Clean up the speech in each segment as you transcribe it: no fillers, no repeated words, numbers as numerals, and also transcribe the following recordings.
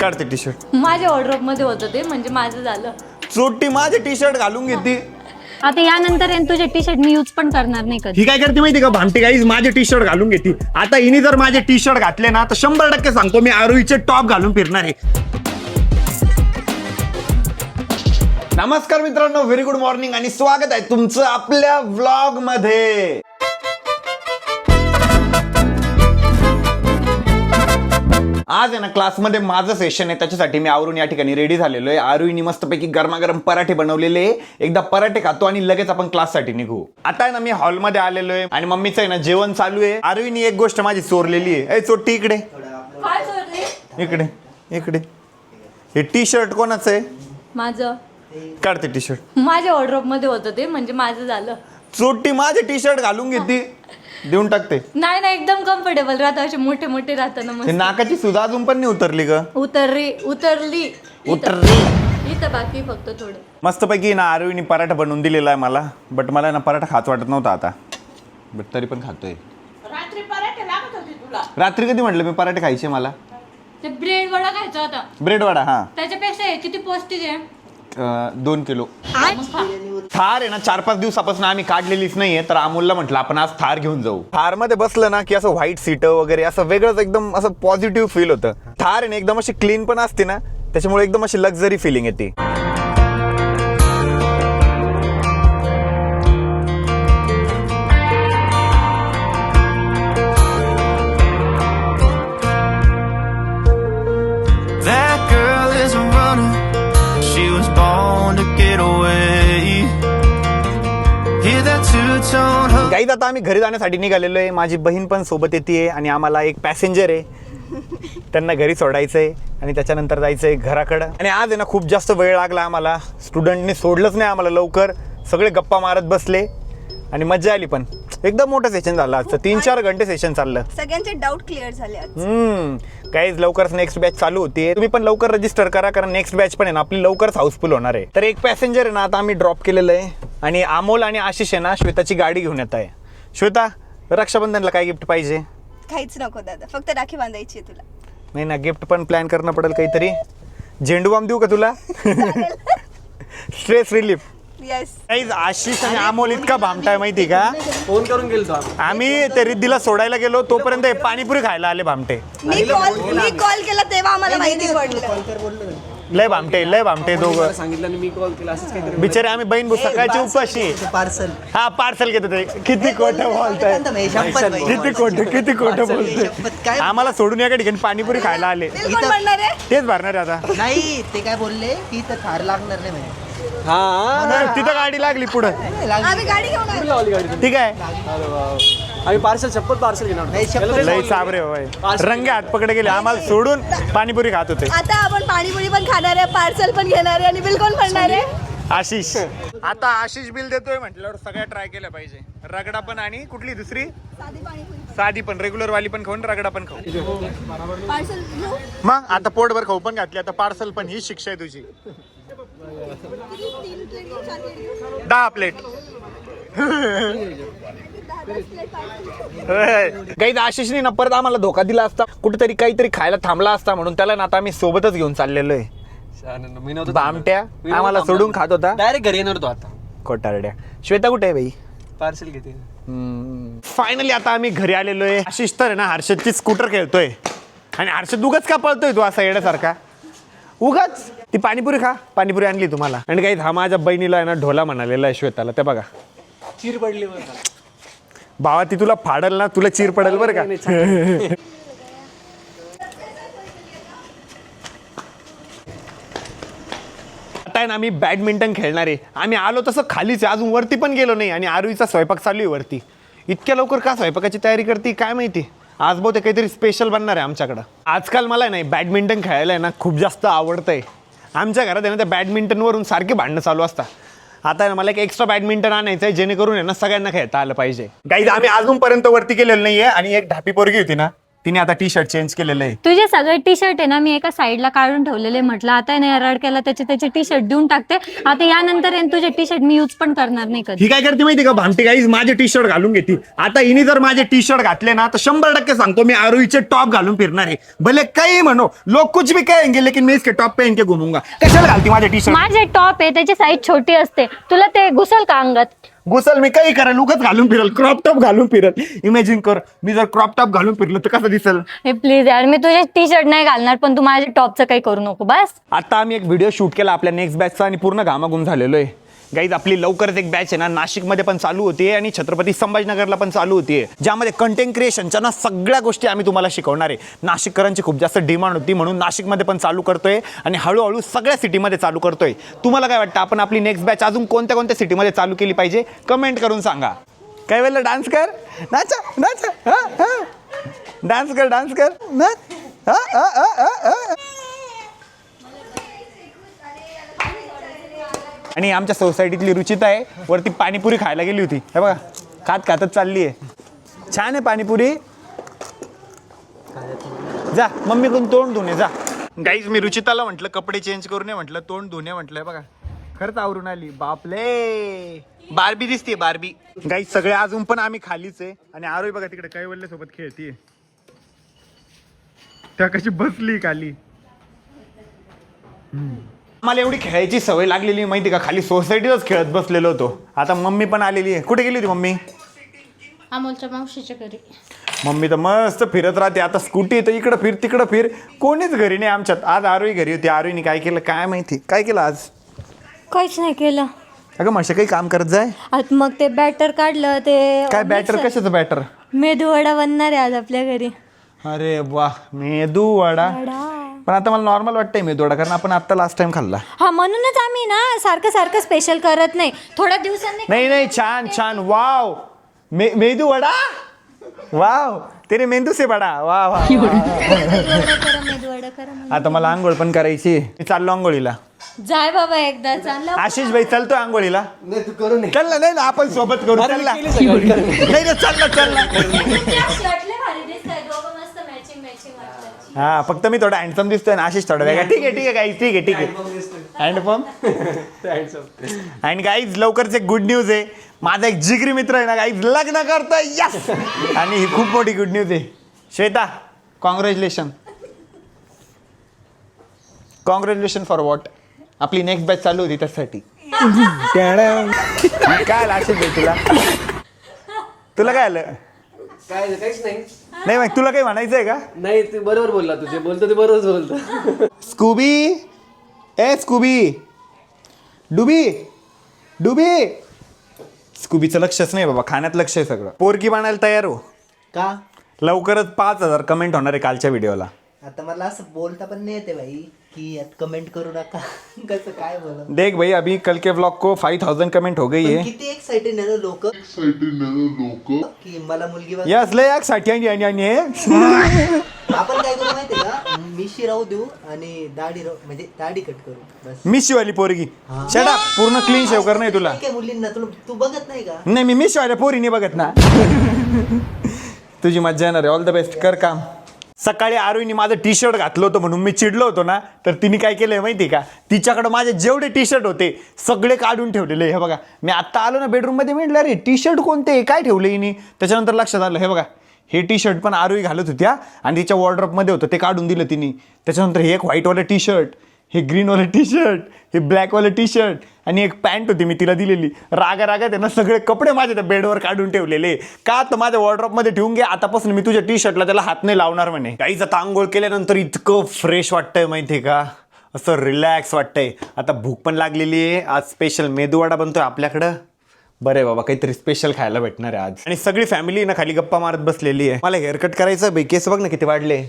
काढते T shirt. माझ्या wardrobe मध्ये होतं ते, म्हणजे माझं झालं. चोट्टी माझे टी शर्ट घालून घेते. आता यानंतर तुझे टी शर्ट मी यूज पण करणार नाही कधी. ही काय करते माहिती का, भामटी गाईज माझे टी शर्ट घालून घेते. आता हिने जर माझे टी शर्ट घातले ना तर 100% सांगतो मी आरोहीचे टॉप घालून फिरणार आहे. नमस्कार मित्रांनो, व्हेरी गुड मॉर्निंग आणि स्वागत आहे तुमचं आपल्या व्लॉग मध्ये. आज आहे ना क्लासमध्ये माझं सेशन आहे, त्याच्यासाठी मी आवरून या ठिकाणी रेडी झालेलो आहे. आरुईनी मस्तपैकी गरमागरम पराठे बनवलेले. एकदा पराठे खातो आणि लगेच आपण क्लाससाठी निघू. आता आहे ना मी हॉलमध्ये आलेलो आहे आणि मम्मीचं आहे ना जेवण चालू आहे. आरुईनी एक गोष्ट माझी चोरलेली आहे. ए चोट्टी इकडे इकडे इकडे. हे टी शर्ट कोणाचं आहे? माझं. काढते टी शर्ट. माझ्या वॉर्डरोब मध्ये होतं ते, म्हणजे माझं झालं. चोट्टी माझे टी शर्ट घालून घेते, देऊन टाकते. नाही नाही, एकदम कम्फर्टेबल राहतं, असे मोठे मोठे राहतं ना. ते नाकाची सुद्धा अजून पण नाही उतरली ग. उतरली उतरली. इथं बाकी फक्त थोडे. मस्तपैकी ना आरुईनी पराठा बनवून दिलेला आहे मला, बट मला ना पराठा खाच वाटत नव्हता आता, बट तरी पण खातोय. रात्री पराठे लागत होते तुला. रात्री कधी म्हटलं मी पराठे खायचे मला? ते ब्रेड वडा खायचा होता. ब्रेड वडा. हा, त्याच्यापेक्षा हे किती पौष्टिक आहे. 2 किलो. थार आहे ना 4-5 दिवसापासून आम्ही काढलेलीच नाहीये, तर अमोलला म्हटलं आपण आज थार घेऊन जाऊ. थार मध्ये बसलं ना की असं व्हाईट सीट वगैरे असं वेगळंच एकदम असं पॉझिटिव्ह फील होतं. थार आहे ना एकदम अशी क्लीन पण असते ना, त्याच्यामुळे एकदम अशी लक्झरी फिलिंग येते. गाईज आता आम्ही घरी जाण्यासाठी निघालेलो आहे. माझी बहीण पण सोबत येते आणि आम्हाला एक पॅसेंजर आहे, त्यांना घरी सोडायचंय आणि त्याच्यानंतर जायचंय घराकडं. आणि आज आहे ना खूप जास्त वेळ लागला आम्हाला. स्टुडंटने सोडलंच नाही आम्हाला लवकर. सगळे गप्पा मारत बसले आणि मजा आली. पण एकदम मोठं सेशन झालं आजचं. 3-4 घंटे सेशन चाललं. सगळ्यांचे डाऊट क्लिअर झाले. काहीच लवकरच नेक्स्ट बॅच चालू होती. तुम्ही पण लवकर रजिस्टर करा, कारण नेक्स्ट बॅच पण आहे ना आपली लवकरच हाऊसफुल होणार आहे. तर एक पॅसेंजर आहे ना आता आम्ही ड्रॉप केलेलं आहे आणि अमोल आणि आशिष आहे ना श्वेताची गाडी घेऊन येत आहे. श्वेता, रक्षाबंधनला काय गिफ्ट पाहिजे? काहीच नको दादा, फक्त राखी बांधायची आहे तुला. नाही ना, गिफ्ट पण प्लॅन करणं पडेल काहीतरी. झेंडू बाम देऊ का तुला? Stress relief. येस. आशिष आणि अमोल इतका भामटाय माहिती का, फोन करून गेलो आम्ही ते रिद्धीला सोडायला गेलो तोपर्यंत हे पाणीपुरी खायला आले भामटे. मी कॉल केला तेव्हा आम्हाला माहिती पडलं. लय भामटे दोघं. सांगितलं मी कॉल केला असंच काहीतरी. बिचारे आम्ही बहीण भाऊ सकाळची उपाशी. पार्सल. हा पार्सल घेतो ते. किती खोटं बोलताय, किती खोटं बोलतोय. आम्हाला सोडून एका ठिकाणी पाणीपुरी खायला आले. बिल कोण भरणार आहे? तेच भरणार आहे आता. नाही, ते काय बोलले की इथं थार लागणार नाही म्हणे. हा तिथं गाडी लागली पुढं. आम्ही गाडी घेऊन आलो. लावली गाडी. ठीक आहे. आम्ही पार्सल शपथ पार्सल घेणार नाही, शपथ. लई साबरे होय. रंगे हात पकडे गेले, आम्हाला सोडून पाणीपुरी खात होते. आता आपण पाणीपुरी पण खाणार आहे, पार्सल पण घेणार आहे आणि बिल कोण भरणार आहे? आशिष. आता आशिष बिल देतोय म्हटल्यावर सगळ्या ट्राय केल्या पाहिजे. रगडा पण आणि कुठली दुसरी साधी पाणीपुरी. साधी पण, रेग्युलर वाली पण खाऊन रगडा पण खाऊ. पार्सल घेऊ. मग आता पोटभर खाऊ पण घातली, आता पार्सल पण. ही शिक्षा आहे तुझी. 3 प्लेट घेऊ, 4 प्लेट घेऊ. 10 प्लेट. 10 plate parcel. काही आशिषने ना परत आम्हाला धोका दिला असता, कुठेतरी काहीतरी खायला थांबला असता म्हणून त्याला ना आता आम्ही सोबतच घेऊन चाललेलो आहे. मी नव्हतो. बामट्या आम्हाला सोडून खात होता. डायरेक्ट घरी येणार होतो आता. कोटारड्या. श्वेता कुठे आहे बाई? पार्सल घेते. फायनली आता आम्ही घरी आलेलो आहे. आशिष तर आहे ना हर्षदची स्कूटर खेळतोय आणि हर्षद उगाच का पळतोय तू असा येण्यासारखा? उगाच. ती पाणीपुरी खा. पाणीपुरी आणली तुम्हाला. आणि काही हा माझ्या बहिणीला आहे ना ढोला म्हणालेला आहे श्वेताला. ते बघा चीर पडली भावा, ती तुला फाडल ना, तुला चीर पडेल बरं का. आता आहे ना आम्ही बॅडमिंटन खेळणार आहे. आम्ही आलो तसं खालीच आहे, अजून वरती पण गेलो नाही. आणि आरुईचा स्वयंपाक चालू आहे वरती. इतक्या लवकर का स्वयंपाकाची तयारी करते काय माहिती. आज बहुतेक काहीतरी स्पेशल बनणार आहे आमच्याकडं. आजकाल मला नाही बॅडमिंटन खेळायला आहे ना खूप जास्त आवडतंय. आमच्या घरात आहे ना त्या बॅडमिंटनवरून सारखे भांडणं चालू असतात. आता ना मला एक एक्स्ट्रा बॅडमिंटन आणायचं आहे, जेणेकरून आहे ना सगळ्यांना खेळता आलं पाहिजे. काही आम्ही अजूनपर्यंत वरती केलेलं नाहीये. आणि एक ढापी पोरगी होती ना, तिने आता टी शर्ट चेंज केलेलं आहे. तुझे सगळे टी शर्ट आहे ना मी एका साईडला काढून ठेवलेले. म्हटलं आता नाही रडक्याला त्याचे टी शर्ट देऊन टाकते. आता यानंतर तुझे टी शर्ट मी यूज पण करणार नाही कधी. ही काय करते माहिती का भामटी गाईज, माझे टी शर्ट घालून घेते. आता हिने जर माझे टी शर्ट घातले ना तर 100% सांगतो मी आरोहीचे टॉप घालून फिरणार आहे. भले काही म्हणो लोक कुछ भी कहेंगे लेकिन मैं इसके टॉप पहन के घूमूंगा. कशाला घालती माझे टी शर्ट? माझे टॉप आहे त्याची साईज छोटी असते. तुला ते घुसल का अंगात? घुसल मी काही करेल, उगाच घालून फिरल, क्रॉप टॉप घालून फिरल. इमॅजिन कर मी जर क्रॉप टॉप घालून फिरलो तर कसं दिसल? हे प्लीज यार मी तुझे टी शर्ट नाही घालणार पण तू माझ्या टॉपचं काही करू नको बस. आता आम्ही एक व्हिडिओ शूट केला आपल्या नेक्स्ट बॅचचा आणि पूर्ण घामाघूम झालेलो आहे. गाईज आपली लवकरच एक बॅच आहे ना नाशिकमध्ये पण चालू होती आणि छत्रपती संभाजीनगरला पण चालू होती, ज्यामध्ये कंटेंट क्रिएशनच्या ना सगळ्या गोष्टी आम्ही तुम्हाला शिकवणार आहे. नाशिककरांची खूप जास्त डिमांड होती म्हणून नाशिकमध्ये पण चालू करतोय आणि हळूहळू सगळ्या सिटीमध्ये चालू करतोय. तुम्हाला काय वाटतं आपण आपली नेक्स्ट बॅच अजून कोणत्या कोणत्या सिटीमध्ये चालू केली पाहिजे? कमेंट करून सांगा. काय वेळेला डान्स कर, नाचा नाचा, डान्स कर डान्स कर, आणि आमच्या सोसायटीतली रुचिता आहे वरती पाणीपुरी खायला गेली होती. हे बघा खात खातच चालली आहे. छान आहे पाणीपुरी. जा मम्मी कोण तोंड धुणे जा. गाईज मी रुचिताला म्हटलं कपडे चेंज करू नये, म्हटलं तोंड धुणे म्हटलं. बघा खरंच आवरून आली. बापले बारबी दिसते बारबी. गाईज सगळे अजून पण आम्ही खालीच आहे आणि आरोही बघा तिकडे कैवल्य सोबत खेळतीये. त्या कशी बसली खाली. मला एवढी खेळायची सवय लागलेली माहिती का, खाली सोसायटीतच खेळत बसलेलो होतो. आता मम्मी पण आलेली आहे. कुठे गेली होती मम्मी? अमोलच्या मावशीच्या घरी. मम्मी तर मस्त फिरत राहते. आता स्कूटी तर इकडं फिर तिकडं फिर, कोणीच घरी नाही आमच्यात. आज आरोही घरी होती. आरोहीने काय केलं काय माहिती. काय केलं आज? काहीच नाही केलं. अगं मशा काही काम करत जाय. आता मग ते बॅटर काढलं ते काय बॅटर? कशाचं बॅटर? मेदू वडा बनणार आहे आज आपल्या घरी. अरे वा मेदू वडा. पण आता मला नॉर्मल वाटतंय मेदू वडा, कारण आपण आता लास्ट टाइम खाल्ला. हा म्हणूनच आम्ही ना सारखं सारखं स्पेशल करत नाही, थोड्या दिवसांनी. नाही नाही छान छान. वाव मेदू वडा. वाव तेरे मेंदू से बडा. वा वा. मेदू वडा करा. आता मला आंघोळ पण करायची. मी चाललो आंघोळीला. जाय बाबा एकदा चालला. आशिष भाई चालतोय आंघोळीला? नाही तू करू नये. चल ना. नाही ना आपण सोबत करू. चल ना. केली सगळी. नाही ना चल ना चल ना. हा फक्त मी थोडा हँडसम दिसतोय ना, आशिष थोडा वेगळा. ठीक आहे ठीक आहे गाईज, ठीक आहे ठीक आहे. हँडपंप. आणि गाईज लवकरच एक गुड न्यूज आहे. माझा एक जिगरी मित्र आहे ना गाईज लग्न करतोय. यस. आणि ही खूप मोठी गुड न्यूज आहे. Shweta congratulation. Congratulation for what? आपली नेक्स्ट बॅच चालू होती त्यासाठी. काय आलं आशिष भाई तुला? तुला काय आलं? काय काहीच नाही. नाही मग तुला काही म्हणायचं आहे का? नाही ते बरोबर बोलला. तुझे बोलतो ते बरोबरच बोलतो. स्कूबी ए स्कूबी डुबी डुबी. स्कूबीचं लक्षच नाही बाबा, खाण्यात लक्ष आहे सगळं. पोरकी बनायला तयार हो. का? लवकरच 5000 कमेंट होणार आहे कालच्या व्हिडिओला. आता मला असं बोलता पण नाही येते भाई की यात कमेंट करू नका. कसं काय बोला. देख भाई अभी कल के व्लॉग को 5000 कमेंट हो गई है. किती एक्साइटेड आहे लोक की मला मुलगी बघ. यस लय एक साठी आणि आपण काय करू माहितीये का, मिशी राहू देऊ आणि दाढी म्हणजे दाढी कट करू बस. मिशीवाली पोरगी शेडा पूर्ण क्लीन शेव कर. नाही तुला काय मुलींना तू बघत नाही का? नाही मी मिशीवाल्या पोरी नाही बघत ना. तुझी मज्जा येणार आहे. All the best. कर काम. सकाळी आरोहीने माझं टी शर्ट घातलं होतं म्हणून मी चिडलो होतो ना, तर तिने काय केलंय माहिती का, तिच्याकडे माझे जेवढे टी शर्ट होते सगळे काढून ठेवलेले. हे बघा मी आत्ता आलो ना बेडरूममध्ये, म्हटलं अरे टी शर्ट कोणते काय ठेवले हिने. त्याच्यानंतर लक्षात आलं हे बघा हे टी शर्ट पण आरोही घालत होत्या आणि तिच्या वॉर्डरोबमध्ये होतं ते काढून दिलं तिने. त्याच्यानंतर हे एक व्हाईटवालं टी शर्ट, हे ग्रीनवालं टी शर्ट, हे ब्लॅकवालं टी शर्ट आणि एक पॅन्ट होती मी तिला दिलेली. रागा त्यांना सगळे कपडे माझ्या त्या बेडवर काढून ठेवलेले. का तर माझ्या वॉर्डरोबमध्ये ठेवून घे, आतापासून मी तुझ्या टी शर्टला त्याला हात नाही लावणार म्हणे. काहीच आता आंघोळ केल्यानंतर इतकं फ्रेश वाटतंय माहितीये का, असं रिलॅक्स वाटतंय. आता भूक पण लागलेली आहे. आज स्पेशल मेदूवडा बनतोय आपल्याकडं. बरे बाबा काहीतरी स्पेशल खायला भेटणार आहे आज. आणि सगळी फॅमिली ना खाली गप्पा मारत बसलेली आहे. मला हेअरकट करायचं भाई. केस बघ ना किती वाढले.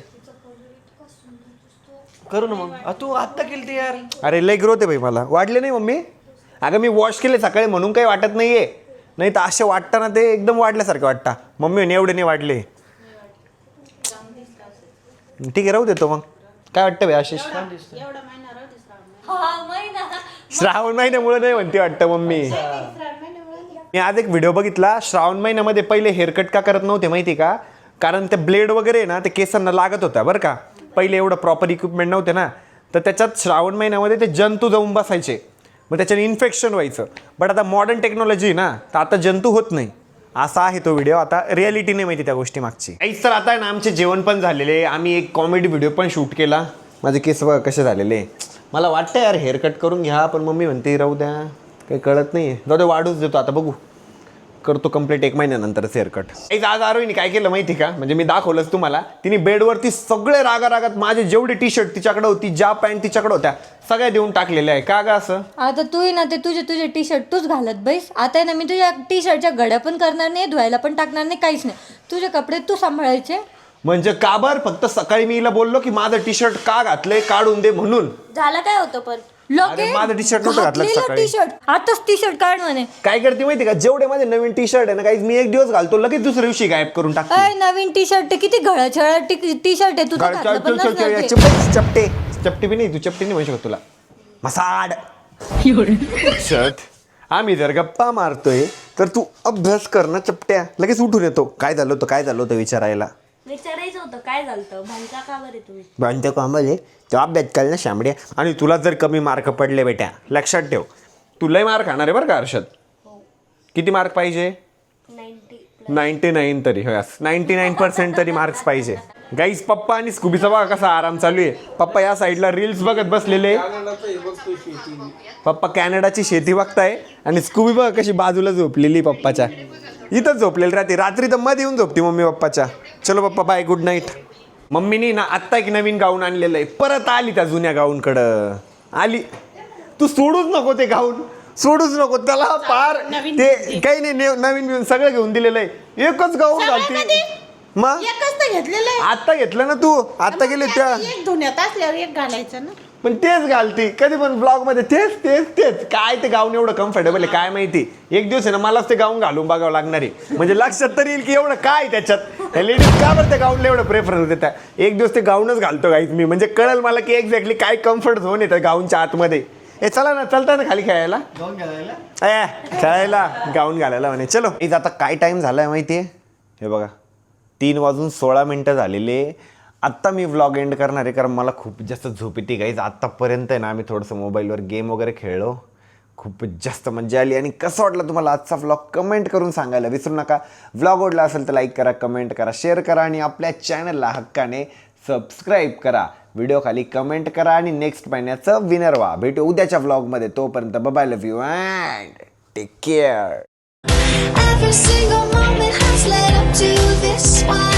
करू ना मग. तू आत्ता केली ते यार. अरे लय ग्रोथ आहे भाई. मला वाढले नाही मम्मी. अगं मी वॉश केले सकाळी म्हणून काही वाटत नाहीये. नाही तर असे वाटताना ते एकदम वाढल्यासारखे वाटतं. मम्मी एवढे नाही वाढले. ठीक आहे राहू देतो मग. काय वाटतं भाई आशिष? श्रावण महिन्यामुळे नाही म्हणते वाटतं मम्मी. मी आज एक व्हिडिओ बघितला. श्रावण महिन्यामध्ये पहिले हेअरकट का करत नव्हते माहिती का, कारण ते ब्लेड वगैरे आहे ना ते केसांना लागत होत्या बरं का. पहिले एवढं प्रॉपर इक्विपमेंट नव्हते ना, तर त्याच्यात श्रावण महिन्यामध्ये ते जंतू जाऊन बसायचे, मग त्याच्याने इन्फेक्शन व्हायचं. बट आता मॉडर्न टेक्नॉलॉजी ना, तर आता जंतू होत नाही. असा आहे तो व्हिडिओ. आता रियालिटी नाही माहिती त्या गोष्टी मागची. ऐस तर आता आहे ना आमचे जेवण पण झालेले, आम्ही एक कॉमेडी व्हिडिओ पण शूट केला. माझे केस बघा कसे झालेले. मला वाटतं यार हेअर कट करून घ्या, पण मम्मी म्हणते राहू द्या, काही कळत नाही. जाऊ दे, वाढूच देतो आता, बघू करतो कंप्लीट 1 महिन्यानंतरच हेअरकट. आज आरोहीने काय केलं माहिती का, म्हणजे मी दाखवलंच तुम्हाला. तिने बेडवरती सगळे रागारागात माझे जेवढे टी शर्ट तिच्याकडे होती, ज्या पॅन्ट तिच्याकडे होत्या, सगळ्या देऊन टाकलेल्या आहे. का ग असं? आता तू ना ते तुझे टी शर्ट तूच घालत बैस. आता आहे ना मी तुझ्या टी शर्टच्या घड्या पण करणार नाही, धुवायला पण टाकणार नाही, काहीच नाही. तुझे कपडे तू सांभाळायचे. म्हणजे का बर? फक्त सकाळी मी हिला बोललो की माझं टी शर्ट का घातलंय काढून दे म्हणून. झालं काय होतं पण अरे माझं टी शर्ट नव्हतं घातलं सकाळी. टी शर्ट आताच टी शर्ट काढ म्हणे. काय करते माहिती का, जेवढे माझे नवीन टी शर्ट आहे ना, काही मी एक दिवस घालतो लगेच दुसऱ्या दिवशी गायब करून टाकतो. अय नवीन टी शर्ट किती घळछळ टी शर्ट आहे तुझं घातलं पण नसणार ते. चपटे चपटे बी नाही, तू चपटे नाही म्हणू शकत तुला. मसाड शर्ट. आम्ही जर गप्पा मारतोय तर तू अभ्यास कर ना चपट्या. लगेच उठून येतो. काय झालं होतं विचारायला. विचारायचं होतं काय झालं भांडता का बरे तुम्ही. बांधते कामाले तो अभ्यास कर ना शांबड्या. आणि तुला जर कमी मार्क पडले बेटा, लक्षात ठेव तू लय मार्क खाणार आहे बरं का हर्षद. किती मार्क पाहिजे? 99 तरी. 99% तरी मार्क्स पाहिजे. गाईस पप्पा आणि स्कूबीचा बघा कसा आराम चालू आहे. पप्पा या साईडला रील्स बघत बसलेले. पप्पा कॅनडाची शेती बघताय आणि स्कूबी बघा कशी बाजूला झोपलेली पप्पाच्या. इथंच झोपलेली राहते. रात्री तर मध्ये येऊन झोपते मम्मी पप्पाच्या. चलो पप्पा बाय, गुड नाईट. मम्मीनी ना आत्ता एक नवीन गाऊन आणलेलं आहे. परत आली त्या जुन्या गाऊनकडं आली. तू सोडूच नको ते गाऊन, सोडूच नको त्याला. पार ते काही नाही, नवीन घेऊन सगळं घेऊन दिलेलं आहे. एकच गाऊन घालते. मग एकच तर घेतलेलं आहे. आता घेतलं ना तू, आता गेले त्या. एक धुण्यात असल्यावर एक घालायचं ना. पण तेच घालती कधी पण ब्लॉग मध्ये, तेच तेच तेच. काय ते गाऊन एवढं कम्फर्टेबल आहे काय माहिती. एक दिवस आहे ना मलाच ते गाऊन घालून बघावं लागणार आहे. म्हणजे लक्षात तरी येईल की एवढं काय त्याच्यात. लेडीज का बरं त्या गाऊनला एवढं प्रेफरन्स देतात. एक दिवस ते गाऊनच घालतो गाईच मी, म्हणजे कळेल मला की एक्झॅक्टली काय कम्फर्ट झोन आहे त्या गाऊनच्या आतमध्ये. हे चला ना, चलता ना खाली खेळायला. खेळायला गाऊन घालायला म्हणे. चलो इथं आता काय टाइम झालाय माहितीये, हे बघा 3:16 झालेले. आत्ता मी व्लॉग एंड करणार आहे, कारण मला खूप जास्त झोप येते गाईज. आत्तापर्यंत आहे ना आम्ही थोडंसं मोबाईलवर गेम वगैरे खेळलो, खूप जास्त मजा आली. आणि कसं वाटलं तुम्हाला आजचा व्लॉग कमेंट करून सांगायला विसरू नका. व्लॉग आवडला असेल तर लाईक करा, कमेंट करा, शेअर करा आणि आपल्या चॅनलला हक्काने सबस्क्राईब करा. व्हिडिओ खाली कमेंट करा आणि नेक्स्ट महिन्याचं विनर व्हा. भेटू उद्याच्या व्लॉगमध्ये. तोपर्यंत bye, love you and take care. Every single moment has led up to this one.